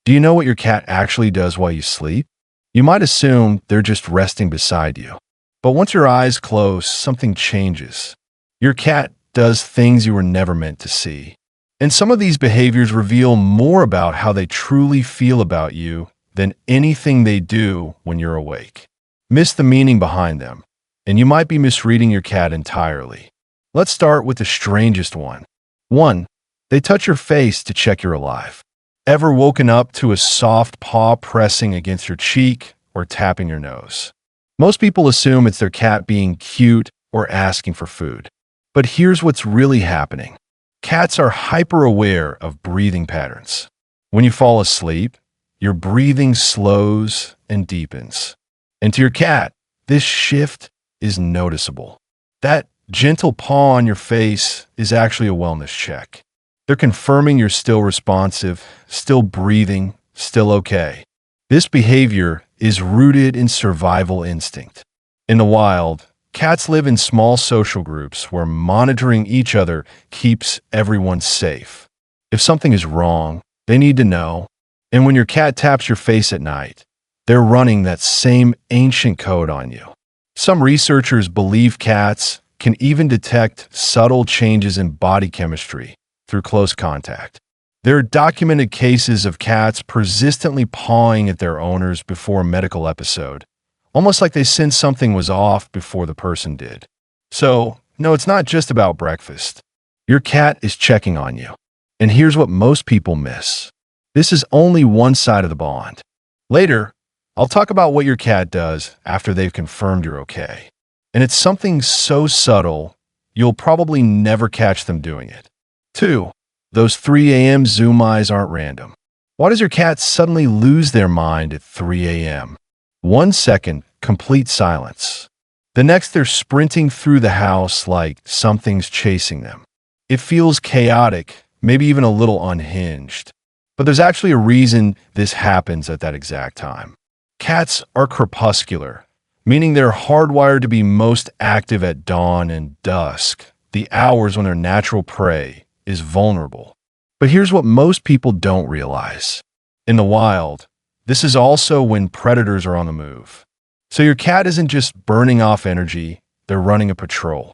Do you know what your cat actually does while you sleep? You might assume they're just resting beside you. But once your eyes close, something changes. Your cat does things you were never meant to see. And some of these behaviors reveal more about how they truly feel about you than anything they do when you're awake. Miss the meaning behind them, and you might be misreading your cat entirely. Let's start with the strangest one. 1. They touch your face to check you're alive. Ever woken up to a soft paw pressing against your cheek or tapping your nose? Most people assume it's their cat being cute or asking for food. But here's what's really happening. Cats are hyper-aware of breathing patterns. When you fall asleep, your breathing slows and deepens. And to your cat, this shift is noticeable. That gentle paw on your face is actually a wellness check. They're confirming you're still responsive, still breathing, still okay. This behavior is rooted in survival instinct. In the wild, cats live in small social groups where monitoring each other keeps everyone safe. If something is wrong, they need to know. And when your cat taps your face at night, they're running that same ancient code on you. Some researchers believe cats can even detect subtle changes in body chemistry through close contact. There are documented cases of cats persistently pawing at their owners before a medical episode, almost like they sensed something was off before the person did. So, no, it's not just about breakfast. Your cat is checking on you. And here's what most people miss. This is only one side of the bond. Later, I'll talk about what your cat does after they've confirmed you're okay. And it's something so subtle, you'll probably never catch them doing it. 2. Those 3 a.m. zoom eyes aren't random. Why does your cat suddenly lose their mind at 3 a.m.? 1 second, complete silence. The next, they're sprinting through the house like something's chasing them. It feels chaotic, maybe even a little unhinged. But there's actually a reason this happens at that exact time. Cats are crepuscular, meaning they're hardwired to be most active at dawn and dusk, the hours when their natural prey is vulnerable. But here's what most people don't realize. In the wild, this is also when predators are on the move. So your cat isn't just burning off energy, they're running a patrol.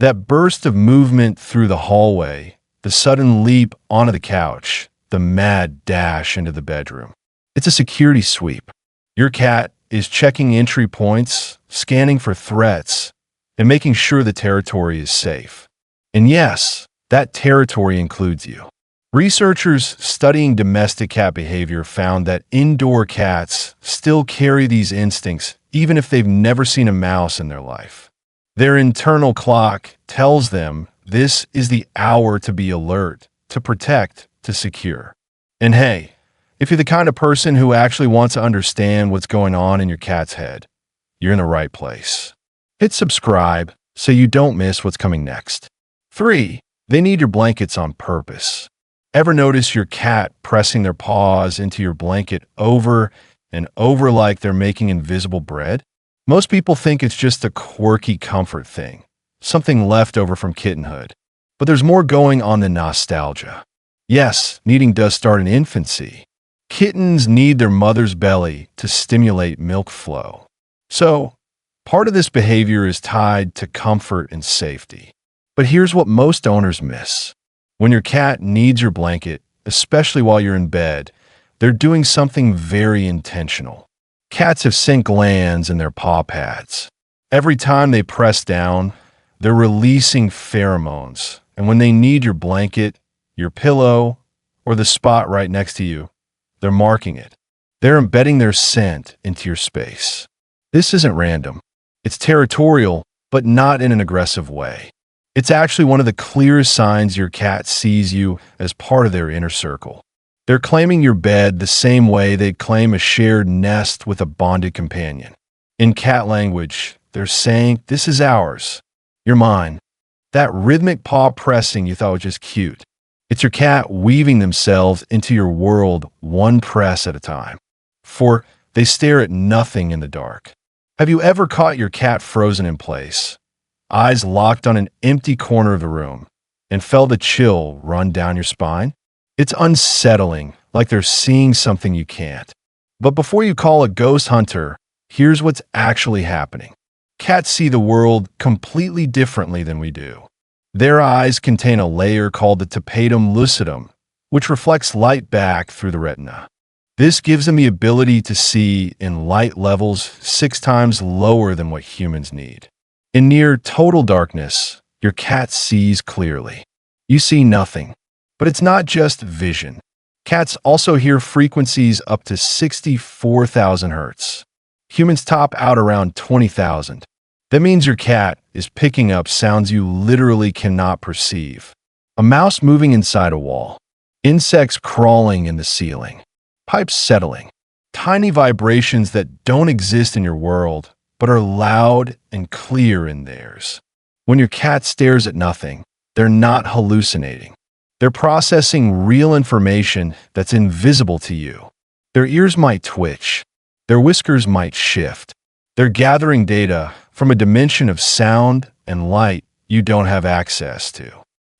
That burst of movement through the hallway, the sudden leap onto the couch, the mad dash into the bedroom. It's a security sweep. Your cat is checking entry points, scanning for threats, and making sure the territory is safe. And yes, that territory includes you. Researchers studying domestic cat behavior found that indoor cats still carry these instincts even if they've never seen a mouse in their life. Their internal clock tells them this is the hour to be alert, to protect, to secure. And hey, if you're the kind of person who actually wants to understand what's going on in your cat's head, you're in the right place. Hit subscribe so you don't miss what's coming next. 3. They need your blankets on purpose. Ever notice your cat pressing their paws into your blanket over and over like they're making invisible bread? Most people think it's just a quirky comfort thing, something left over from kittenhood. But there's more going on than nostalgia. Yes, kneading does start in infancy. Kittens need their mother's belly to stimulate milk flow. So, part of this behavior is tied to comfort and safety. But here's what most owners miss. When your cat needs your blanket, especially while you're in bed, they're doing something very intentional. Cats have scent glands in their paw pads. Every time they press down, they're releasing pheromones. And when they need your blanket, your pillow, or the spot right next to you, they're marking it. They're embedding their scent into your space. This isn't random. It's territorial, but not in an aggressive way. It's actually one of the clearest signs your cat sees you as part of their inner circle. They're claiming your bed the same way they'd claim a shared nest with a bonded companion. In cat language, they're saying, "This is ours. You're mine." That rhythmic paw pressing you thought was just cute. It's your cat weaving themselves into your world one press at a time. For they stare at nothing in the dark. Have you ever caught your cat frozen in place, eyes locked on an empty corner of the room, and felt a chill run down your spine? It's unsettling, like they're seeing something you can't. But before you call a ghost hunter, here's what's actually happening. Cats see the world completely differently than we do. Their eyes contain a layer called the tapetum lucidum, which reflects light back through the retina. This gives them the ability to see in light levels 6 times lower than what humans need. In near total darkness, your cat sees clearly. You see nothing. But it's not just vision. Cats also hear frequencies up to 64,000 hertz. Humans top out around 20,000. That means your cat is picking up sounds you literally cannot perceive. A mouse moving inside a wall, insects crawling in the ceiling, pipes settling, tiny vibrations that don't exist in your world but are loud and clear in theirs. When your cat stares at nothing, they're not hallucinating. They're processing real information that's invisible to you. Their ears might twitch. Their whiskers might shift. They're gathering data from a dimension of sound and light you don't have access to.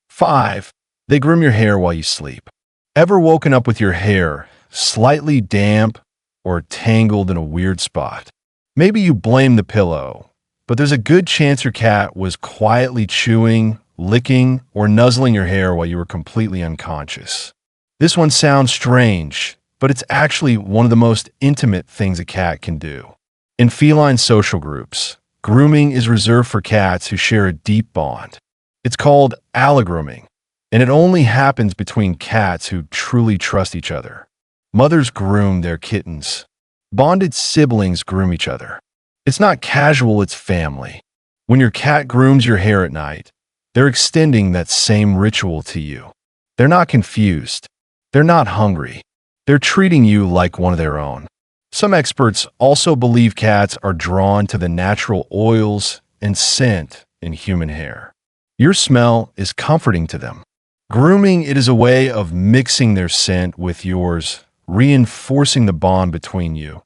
5. They groom your hair while you sleep. Ever woken up with your hair slightly damp or tangled in a weird spot? Maybe you blame the pillow, but there's a good chance your cat was quietly chewing, licking, or nuzzling your hair while you were completely unconscious. This one sounds strange, but it's actually one of the most intimate things a cat can do. In feline social groups, grooming is reserved for cats who share a deep bond. It's called allogrooming, and it only happens between cats who truly trust each other. Mothers groom their kittens. Bonded siblings groom each other. It's not casual, it's family. When your cat grooms your hair at night, they're extending that same ritual to you. They're not confused. They're not hungry. They're treating you like one of their own. Some experts also believe cats are drawn to the natural oils and scent in human hair. Your smell is comforting to them. Grooming it is a way of mixing their scent with yours, reinforcing the bond between you,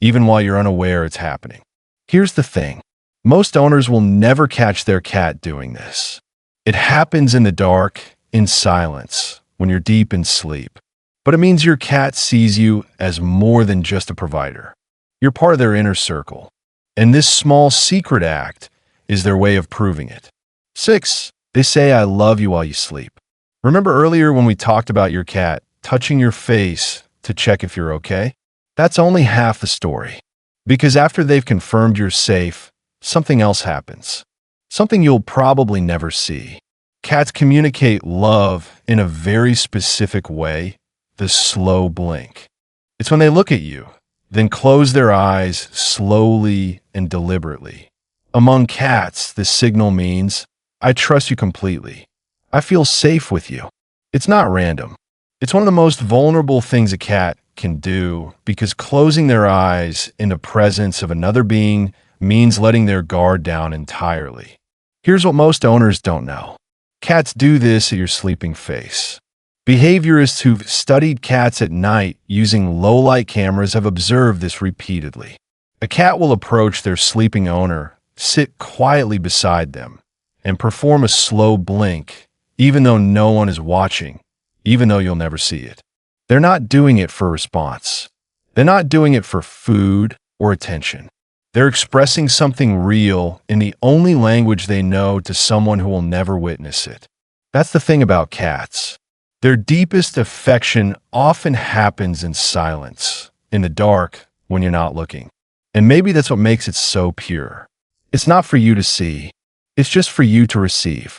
even while you're unaware it's happening. Here's the thing. Most owners will never catch their cat doing this. It happens in the dark, in silence, when you're deep in sleep. But it means your cat sees you as more than just a provider. You're part of their inner circle. And this small secret act is their way of proving it. 6. They say I love you while you sleep. Remember earlier when we talked about your cat touching your face to check if you're okay? That's only half the story. Because after they've confirmed you're safe, something else happens. Something you'll probably never see. Cats communicate love in a very specific way, the slow blink. It's when they look at you, then close their eyes slowly and deliberately. Among cats, this signal means, I trust you completely. I feel safe with you. It's not random. It's one of the most vulnerable things a cat can do because closing their eyes in the presence of another being means letting their guard down entirely. Here's what most owners don't know. Cats do this at your sleeping face. Behaviorists who've studied cats at night using low-light cameras have observed this repeatedly. A cat will approach their sleeping owner, sit quietly beside them, and perform a slow blink, even though no one is watching, even though you'll never see it. They're not doing it for response. They're not doing it for food or attention. They're expressing something real in the only language they know to someone who will never witness it. That's the thing about cats. Their deepest affection often happens in silence, in the dark, when you're not looking. And maybe that's what makes it so pure. It's not for you to see. It's just for you to receive.